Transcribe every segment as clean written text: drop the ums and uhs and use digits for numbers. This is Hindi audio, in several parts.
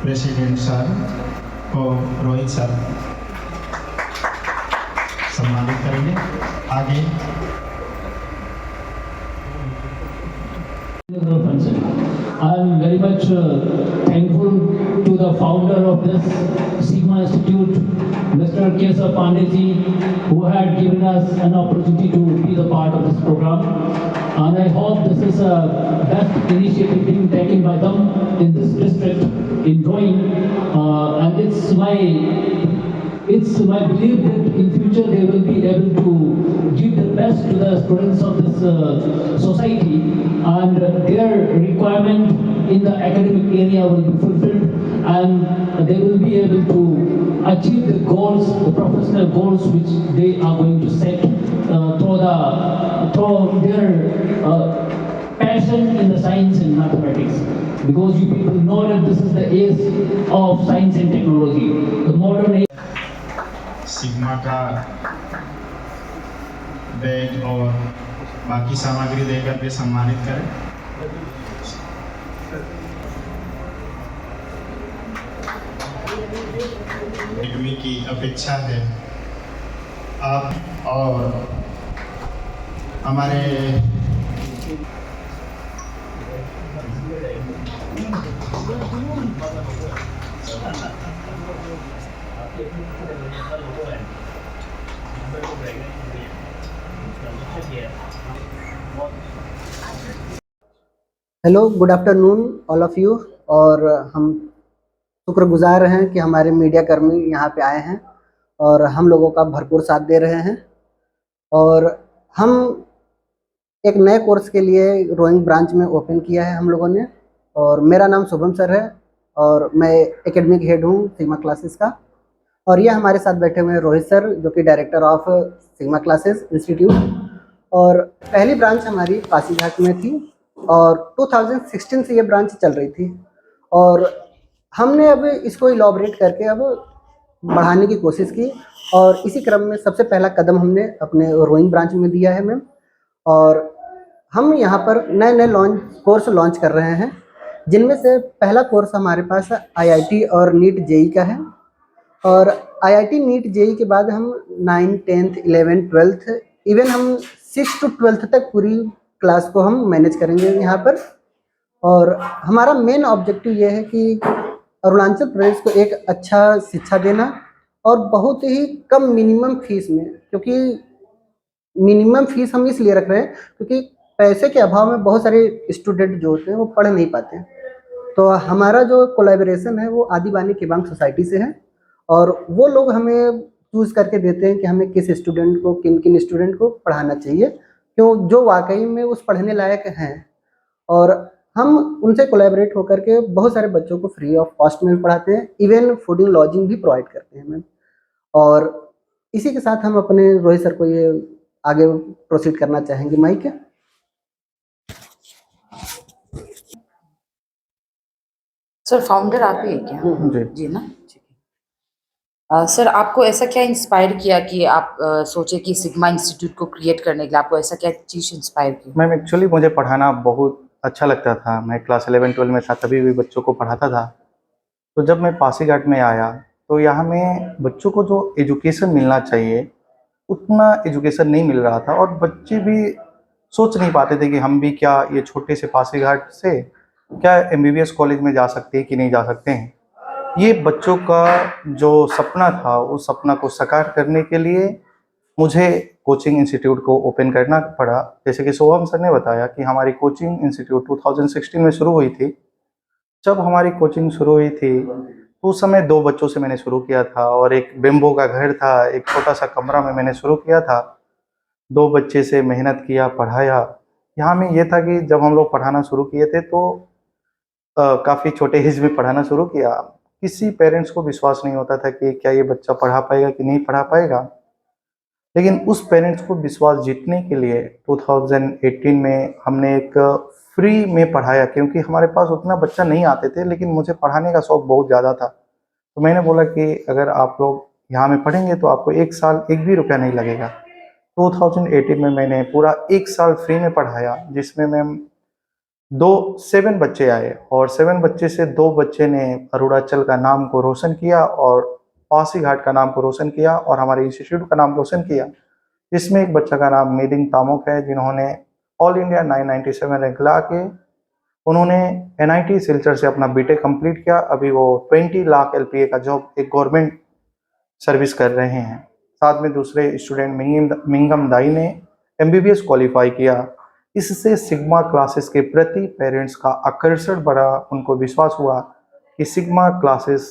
प्रेसिडेंट सर को रोहित सर सम्मानित करेंगे। आगे I am very much thankful to the founder of this Sigma Institute, Mr. Keshav Pandey ji, who had given us an opportunity to be the part of this program. And I hope this is a best initiative being taken by them in this district in Roing. And it's my belief that in future they will be able to give the best to the students of this society, and their requirement in the academic area will be fulfilled, and they will be able to achieve the goals, the professional goals which they are going to set through their passion in the science and mathematics. Because you people know that this is the age of science and technology, the modern age. Sigma का बैग और बाकी सामग्री देकर के सम्मानित करें। एकेडमी की अपेक्षा है आप और हमारे hello, good afternoon all of you. और हम शुक्रगुजार हैं कि हमारे मीडिया कर्मी यहाँ पे आए हैं और हम लोगों का भरपूर साथ दे रहे हैं। और हम एक नए कोर्स के लिए रोइंग ब्रांच में ओपन किया है हम लोगों ने। और मेरा नाम शुभम सर है और मैं एकेडमिक हेड हूँ सिग्मा क्लासेस का। और ये हमारे साथ बैठे हुए हैं रोहित सर, जो कि director of sigma classes institute. और पहली ब्रांच हमारी पासीघाट में थी और 2016 से ये ब्रांच चल रही थी। और हमने अब इसको इलॉबरेट करके अब बढ़ाने की कोशिश की। और इसी क्रम में सबसे पहला कदम हमने अपने रोइंग ब्रांच में दिया है मैम। और हम यहाँ पर नए नए कोर्स लॉन्च कर रहे हैं, जिनमें से पहला कोर्स हमारे पास आईआईटी और नीट जेई का है। और आईआईटी नीट जेई के बाद हम 9, 10, 11, 12 इवन हम 6 to 12 तक पूरी क्लास को हम मैनेज करेंगे यहाँ पर। और हमारा मेन ऑब्जेक्टिव ये है कि अरुणाचल प्रदेश को एक अच्छा शिक्षा देना, और बहुत ही कम मिनिमम फीस में। क्योंकि मिनिमम फीस हम इसलिए रख रहे हैं क्योंकि पैसे के अभाव में बहुत सारे स्टूडेंट जो होते हैं वो पढ़ नहीं पाते हैं। तो हमारा जो कोलैबोरेशन है वो आदिबानी केबांग सोसाइटी से है, और वो लोग हमें चूज़ करके देते हैं कि हमें किस स्टूडेंट को, किन किन स्टूडेंट को पढ़ाना चाहिए, क्यों जो वाकई में उस पढ़ने लायक हैं। और हम उनसे कोलैबोरेट होकर के बहुत सारे बच्चों को फ्री ऑफ कॉस्ट में पढ़ाते हैं, इवन फूडिंग लॉजिंग भी प्रोवाइड करते हैं मैम। और इसी के साथ हम अपने रोहित सर को ये आगे प्रोसीड करना चाहेंगे। माइक है। सर फाउंडर आप ही है क्या? जी ना, ठीक है। सर आपको ऐसा क्या इंस्पायर किया कि आप सोचे कि सिग्मा इंस्टीट्यूट को क्रिएट करने के लिए आपको ऐसा क्या चीज़ इंस्पायर की? मैम एक्चुअली मुझे पढ़ाना बहुत अच्छा लगता था। मैं क्लास 11-12 में था, तभी भी बच्चों को पढ़ाता था। तो जब मैं पासीघाट में आया तो यहाँ में बच्चों को जो एजुकेशन मिलना चाहिए उतना एजुकेशन नहीं मिल रहा था, और बच्चे भी सोच नहीं पाते थे कि हम भी क्या ये छोटे से पासीघाट से क्या एमबीबीएस कॉलेज में जा सकते हैं कि नहीं जा सकते हैं। ये बच्चों का जो सपना था उस सपना को साकार करने के लिए मुझे कोचिंग इंस्टीट्यूट को ओपन करना पड़ा। जैसे कि सोहम सर ने बताया कि हमारी कोचिंग इंस्टीट्यूट 2016 में शुरू हुई थी। जब हमारी कोचिंग शुरू हुई थी तो उस समय 2 बच्चों से मैंने शुरू किया था, और एक बेम्बो का घर था, एक छोटा सा कमरा में मैंने शुरू किया था। 2 बच्चे से मेहनत किया, पढ़ाया। यहाँ में ये था कि जब हम लोग पढ़ाना शुरू किए थे तो काफ़ी छोटे एज में पढ़ाना शुरू किया। किसी पेरेंट्स को विश्वास नहीं होता था कि क्या ये बच्चा पढ़ा पाएगा कि नहीं पढ़ा पाएगा। लेकिन उस पेरेंट्स को विश्वास जीतने के लिए 2018 में हमने एक फ्री में पढ़ाया, क्योंकि हमारे पास उतना बच्चा नहीं आते थे, लेकिन मुझे पढ़ाने का शौक बहुत ज़्यादा था। तो मैंने बोला कि अगर आप लोग यहाँ में पढ़ेंगे तो आपको 1 साल 1 भी रुपया नहीं लगेगा। 2018 में मैंने पूरा 1 साल फ्री में पढ़ाया, जिसमें मैम 7 बच्चे आए और 7 बच्चे से 2 बच्चे ने अरुणाचल का नाम को रोशन किया और पासीघाट का नाम को रोशन किया और हमारे इंस्टीट्यूट का नाम रोशन किया। इसमें एक बच्चा का नाम मीडिंग तामुक है, जिन्होंने ऑल इंडिया 997 रैंक ला के उन्होंने NIT सिलचर से अपना बीटेक कंप्लीट किया। अभी वो 20 लाख LPA का जॉब एक गवर्नमेंट सर्विस कर रहे हैं। साथ में दूसरे स्टूडेंट मिंगम दाई ने MBBS क्वालिफाई किया। इससे सिग्मा क्लासेस के प्रति पेरेंट्स का आकर्षण बढ़ा, उनको विश्वास हुआ कि सिग्मा क्लासेस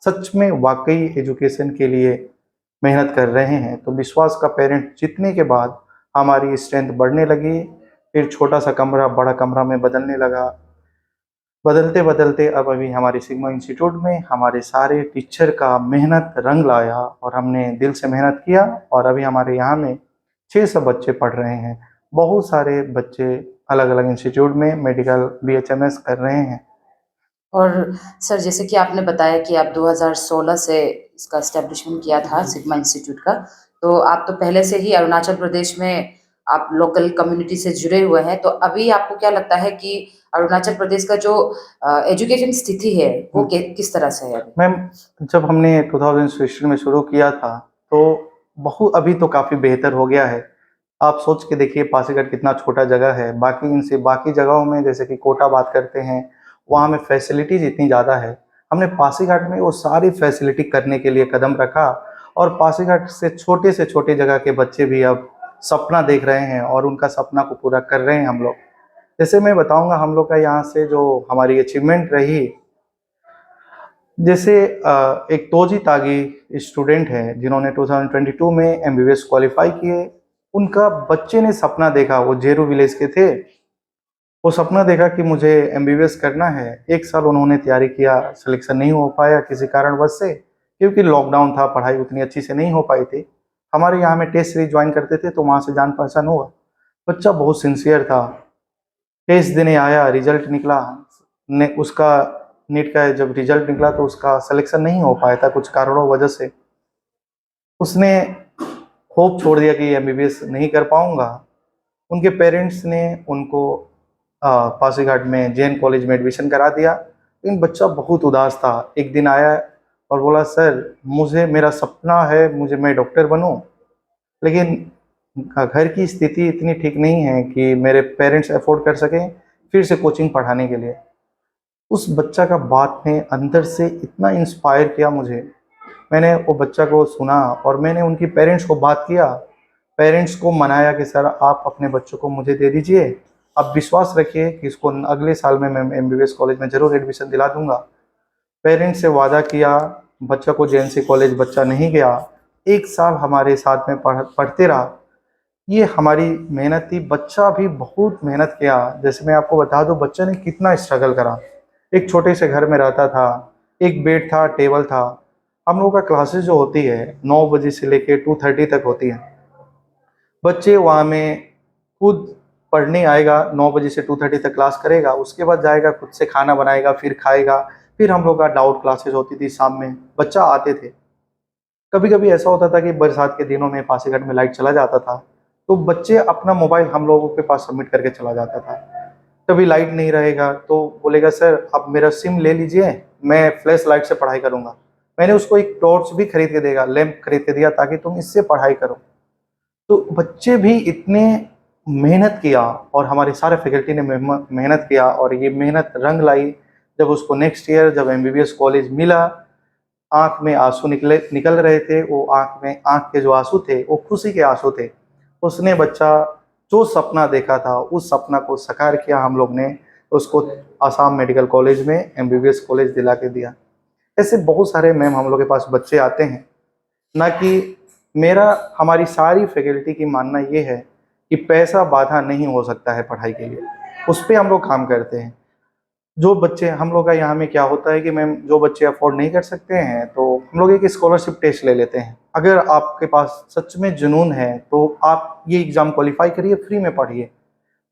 सच में वाकई एजुकेशन के लिए मेहनत कर रहे हैं। तो विश्वास का पेरेंट जीतने के बाद हमारी स्ट्रेंथ बढ़ने लगी। फिर छोटा सा कमरा बड़ा कमरा में बदलने लगा। बदलते बदलते अब अभी हमारे सिग्मा इंस्टीट्यूट में हमारे सारे टीचर का मेहनत रंग लाया और हमने दिल से मेहनत किया और अभी हमारे यहाँ में 600 बच्चे पढ़ रहे हैं। बहुत सारे बच्चे अलग अलग इंस्टीट्यूट में मेडिकल BHMS कर रहे हैं। और सर जैसे कि आपने बताया कि आप 2016 से इसका एस्टेब्लिशमेंट किया था सिग्मा इंस्टीट्यूट का, तो आप तो पहले से ही अरुणाचल प्रदेश में आप लोकल कम्युनिटी से जुड़े हुए हैं, तो अभी आपको क्या लगता है कि अरुणाचल प्रदेश का जो एजुकेशन स्थिति है वो किस तरह से है? मैम, जब हमने 2016 में शुरू किया था तो अभी तो काफ़ी बेहतर हो गया है। आप सोच के देखिए पासीघाट कितना छोटा जगह है, बाकी जगहों में जैसे कि कोटा बात करते हैं, वहाँ में फैसिलिटीज़ इतनी ज़्यादा है। हमने पासीघाट में वो सारी फैसिलिटी करने के लिए कदम रखा और पासीघाट से छोटे जगह के बच्चे भी अब सपना देख रहे हैं और उनका सपना को पूरा कर रहे हैं हम लोग। जैसे मैं बताऊंगा हम लोग का यहाँ से जो हमारी अचीवमेंट रही, जैसे एक तोजी तागी स्टूडेंट है जिन्होंने 2022 में MBBS क्वालिफाई किए। उनका बच्चे ने सपना देखा, वो जेरू विलेज के थे। वो सपना देखा कि मुझे MBBS करना है। 1 साल उन्होंने तैयारी किया, सिलेक्शन नहीं हो पाया किसी कारणवश से, क्योंकि लॉकडाउन था, पढ़ाई उतनी अच्छी से नहीं हो पाई थी। हमारे यहाँ में टेस्ट सीरीज ज्वाइन करते थे तो वहाँ से जान पहचान हुआ। बच्चा बहुत सिंसियर था। टेस्ट देने आया, रिजल्ट निकला, उसका नीट का जब रिजल्ट निकला तो उसका सिलेक्शन नहीं हो पाया था कुछ कारणों वजह से। उसने होप छोड़ दिया कि MBBS नहीं कर पाऊंगा। उनके पेरेंट्स ने उनको पासीघाट में जैन कॉलेज में एडमिशन करा दिया। लेकिन बच्चा बहुत उदास था। एक दिन आया और बोला, सर मेरा सपना है मैं डॉक्टर बनूं, लेकिन घर की स्थिति इतनी ठीक नहीं है कि मेरे पेरेंट्स अफोर्ड कर सकें फिर से कोचिंग पढ़ाने के लिए। उस बच्चा का बात ने अंदर से इतना इंस्पायर किया मुझे। मैंने वो बच्चा को सुना और मैंने उनकी पेरेंट्स को बात किया, पेरेंट्स को मनाया कि सर आप अपने बच्चों को मुझे दे दीजिए, आप विश्वास रखिए कि इसको अगले साल में मैं MBBS कॉलेज में ज़रूर एडमिशन दिला दूंगा। पेरेंट्स से वादा किया, बच्चा को JNC कॉलेज बच्चा नहीं गया। 1 साल हमारे साथ में पढ़ते रहा। ये हमारी मेहनत थी। बच्चा भी बहुत मेहनत किया। जैसे मैं आपको बता दूं बच्चे ने कितना स्ट्रगल करा। एक छोटे से घर में रहता था, एक बेड था, टेबल था। हम लोगों का क्लासेस जो होती है 9 बजे से लेके 2:30 तक होती है। बच्चे वहाँ में खुद पढ़ने आएगा, 9 बजे से 2:30 तक क्लास करेगा, उसके बाद जाएगा खुद से खाना बनाएगा, फिर खाएगा। फिर हम लोग का डाउट क्लासेस होती थी शाम में, बच्चा आते थे। कभी कभी ऐसा होता था कि बरसात के दिनों में पासीघाट में लाइट चला जाता था तो बच्चे अपना मोबाइल हम लोगों के पास सबमिट करके चला जाता था। कभी लाइट नहीं रहेगा तो बोलेगा, सर आप मेरा सिम ले लीजिए, मैं फ्लैश लाइट से पढ़ाई करूँगा। मैंने उसको एक टॉर्च भी खरीद के देगा, लैंप खरीद के दिया ताकि तुम इससे पढ़ाई करो। तो बच्चे भी इतने मेहनत किया और हमारे सारे फैकल्टी ने मेहनत किया और ये मेहनत रंग लाई। जब उसको नेक्स्ट ईयर जब MBBS कॉलेज मिला, आँख में आंसू निकल रहे थे। वो आँख के जो आंसू थे वो खुशी के आंसू थे। उसने बच्चा जो सपना देखा था उस सपना को साकार किया। हम लोग ने उसको आसाम मेडिकल कॉलेज में MBBS कॉलेज दिला के दिया। ऐसे बहुत सारे मैम हम लोग के पास बच्चे आते हैं। ना कि हमारी सारी फैकल्टी की मानना ये है कि पैसा बाधा नहीं हो सकता है पढ़ाई के लिए, उस पर हम लोग काम करते हैं। जो बच्चे हम लोग का यहाँ में क्या होता है कि मैम जो बच्चे अफोर्ड नहीं कर सकते हैं तो हम लोग एक स्कॉलरशिप टेस्ट ले लेते हैं। अगर आपके पास सच में जुनून है तो आप ये एग्ज़ाम क्वालिफाई करिए, फ्री में पढ़िए।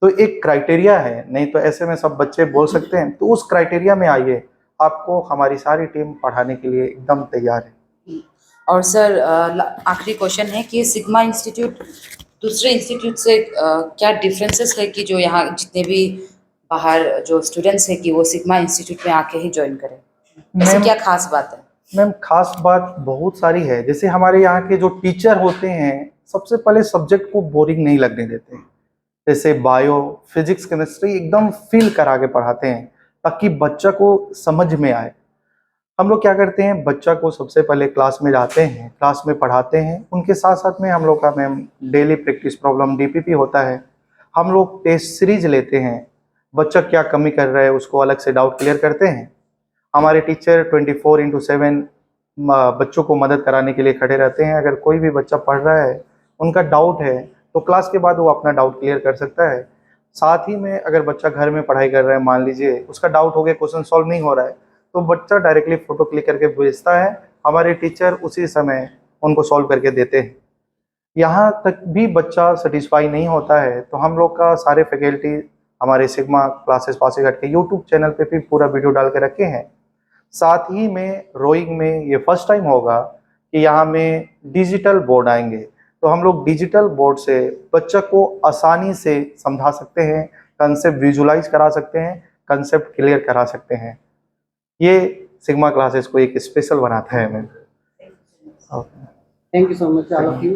तो एक क्राइटेरिया है, नहीं तो ऐसे में सब बच्चे बोल सकते हैं। तो उस क्राइटेरिया में आइए, आपको हमारी सारी टीम पढ़ाने के लिए एकदम तैयार है। और सर आखिरी क्वेश्चन है कि सिग्मा इंस्टीट्यूट दूसरे इंस्टीट्यूट से क्या डिफरेंसेस है कि जो यहाँ जितने भी बाहर जो स्टूडेंट्स है कि वो सिग्मा इंस्टीट्यूट में आके ही ज्वाइन करें? ऐसी मैम क्या खास बात है? मैम खास बात बहुत सारी है। जैसे हमारे यहाँ के जो टीचर होते हैं सबसे पहले सब्जेक्ट को बोरिंग नहीं लगने देते हैं। जैसे बायो, फिजिक्स, केमिस्ट्री एकदम फील करा के पढ़ाते हैं ताकि बच्चा को समझ में आए। हम लोग क्या करते हैं, बच्चा को सबसे पहले क्लास में जाते हैं, क्लास में पढ़ाते हैं, उनके साथ साथ में हम लोग का ma'am daily practice problem DPP होता है। हम लोग टेस्ट सीरीज लेते हैं, बच्चा क्या कमी कर रहा है उसको अलग से डाउट क्लियर करते हैं। हमारे टीचर 24/7 बच्चों को मदद कराने के लिए खड़े रहते हैं। अगर कोई भी बच्चा पढ़ रहा है, उनका डाउट है, तो क्लास के बाद वो अपना डाउट क्लियर कर सकता है। साथ ही में अगर बच्चा घर में पढ़ाई कर रहा है, मान लीजिए उसका डाउट हो गया, क्वेश्चन सॉल्व नहीं हो रहा है, तो बच्चा डायरेक्टली फ़ोटो क्लिक करके भेजता है, हमारे टीचर उसी समय उनको सॉल्व करके देते हैं। यहाँ तक भी बच्चा सेटिस्फाई नहीं होता है तो हम लोग का सारे फैकल्टी हमारे सिग्मा क्लासेस पासीघाट के यूट्यूब चैनल पे भी पूरा वीडियो डाल के रखे हैं। साथ ही में रोइंग में ये फर्स्ट टाइम होगा कि यहाँ में डिजिटल बोर्ड आएंगे, तो हम लोग डिजिटल बोर्ड से बच्चा को आसानी से समझा सकते हैं, कंसेप्ट विजुलाइज करा सकते हैं, कंसेप्ट क्लियर करा सकते हैं। ये सिग्मा क्लासेस को एक स्पेशल बनाता है ma'am. Thank you so much all of you.